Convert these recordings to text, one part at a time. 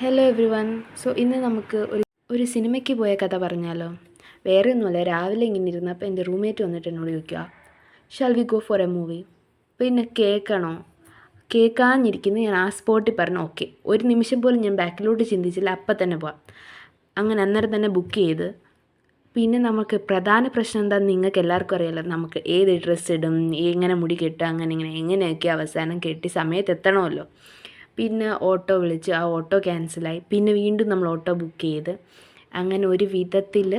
Hello every one. So ഇന്ന് നമുക്ക് ഒരു സിനിമയ്ക്ക് പോയ കഥ പറഞ്ഞാലോ? വേറെ ഒന്നുമല്ല, രാവിലെ ഇങ്ങനെ ഇരുന്നപ്പോൾ എൻ്റെ റൂംമേറ്റ് വന്നിട്ട് എന്നോട് ചോദിക്കുക, shall we go for A movie? പിന്നെ കേൾക്കണോ? കേൾക്കാനിരിക്കുന്നു. ഞാൻ ആ സ്പോട്ടിൽ പറഞ്ഞു ഓക്കെ. ഒരു നിമിഷം പോലും ഞാൻ ബാക്കിലോട്ട് ചിന്തിച്ചില്ല, അപ്പം തന്നെ പോവാം. അങ്ങനെ അന്നേരം തന്നെ ബുക്ക് ചെയ്ത്. പിന്നെ നമുക്ക് പ്രധാന പ്രശ്നം എന്താണെന്ന് നിങ്ങൾക്ക് എല്ലാവർക്കും അറിയാമല്ലോ. നമുക്ക് ഏത് ഡ്രസ്സ് ഇടും, എങ്ങനെ മുടി കെട്ടുക, എങ്ങനെയൊക്കെ അവസാനം കെട്ടി സമയത്ത് എത്തണമല്ലോ. പിന്നെ ഓട്ടോ വിളിച്ച് ആ ഓട്ടോ ക്യാൻസലായി. പിന്നെ വീണ്ടും നമ്മൾ ഓട്ടോ ബുക്ക് ചെയ്ത് അങ്ങനെ ഒരു വിധത്തിൽ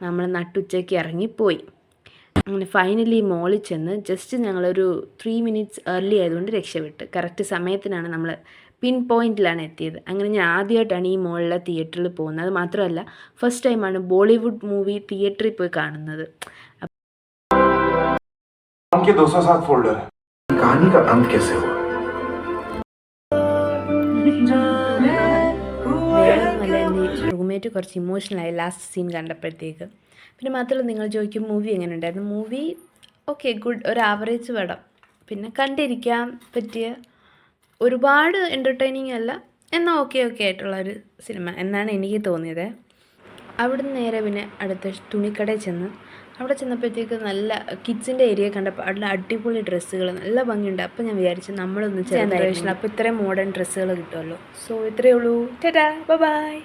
നമ്മൾ നട്ടുച്ചയ്ക്ക് ഇറങ്ങിപ്പോയി. അങ്ങനെ ഫൈനലി മോളിൽ ചെന്ന് ജസ്റ്റ് ഞങ്ങളൊരു 3 minutes ഏർലി ആയതുകൊണ്ട് രക്ഷപ്പെട്ട് കറക്റ്റ് സമയത്തിനാണ് നമ്മൾ പിൻ പോയിൻറ്റിലാണ് എത്തിയത്. അങ്ങനെ ഞാൻ ആദ്യമായിട്ടാണ് ഈ മോളിലെ തിയേറ്ററിൽ പോകുന്നത്. അത് മാത്രമല്ല ഫസ്റ്റ് ടൈമാണ് ബോളിവുഡ് മൂവി തിയേറ്ററിൽ പോയി കാണുന്നത്. വേറൊന്നുമല്ല, എൻ്റെ റൂംമേറ്റ് കുറച്ച് ഇമോഷണലായി ലാസ്റ്റ് സീൻ കണ്ടപ്പോഴത്തേക്ക്. പിന്നെ മാത്രമല്ല, നിങ്ങൾ ചോദിക്കും മൂവി എങ്ങനെ ഉണ്ടായിരുന്നു. മൂവി ഓക്കെ, ഗുഡ്, ഒരു ആവറേജ് പടം. പിന്നെ കണ്ടിരിക്കാൻ പറ്റിയ, ഒരുപാട് എൻ്റർടൈനിങ് അല്ല, എന്നാൽ ഓക്കെ ആയിട്ടുള്ളൊരു സിനിമ എന്നാണ് എനിക്ക് തോന്നിയത്. അവിടുന്ന് നേരെ പിന്നെ അടുത്ത തുണിക്കടയിൽ ചെന്ന് അവിടെ ചെന്നപ്പോഴത്തേക്ക് നല്ല കിഡ്സിൻ്റെ ഏരിയ കണ്ടപ്പോൾ അവിടെ അടിപൊളി ഡ്രസ്സുകൾ, നല്ല ഭംഗിയുണ്ട്. അപ്പോൾ ഞാൻ വിചാരിച്ചു നമ്മളൊന്ന് ജനറേഷൻ അപ്പോൾ ഇത്രയും മോഡേൺ ഡ്രസ്സുകൾ കിട്ടുമല്ലോ. സോ ഇത്രയേ ഉള്ളൂ. ടാറ്റാ, ബൈ.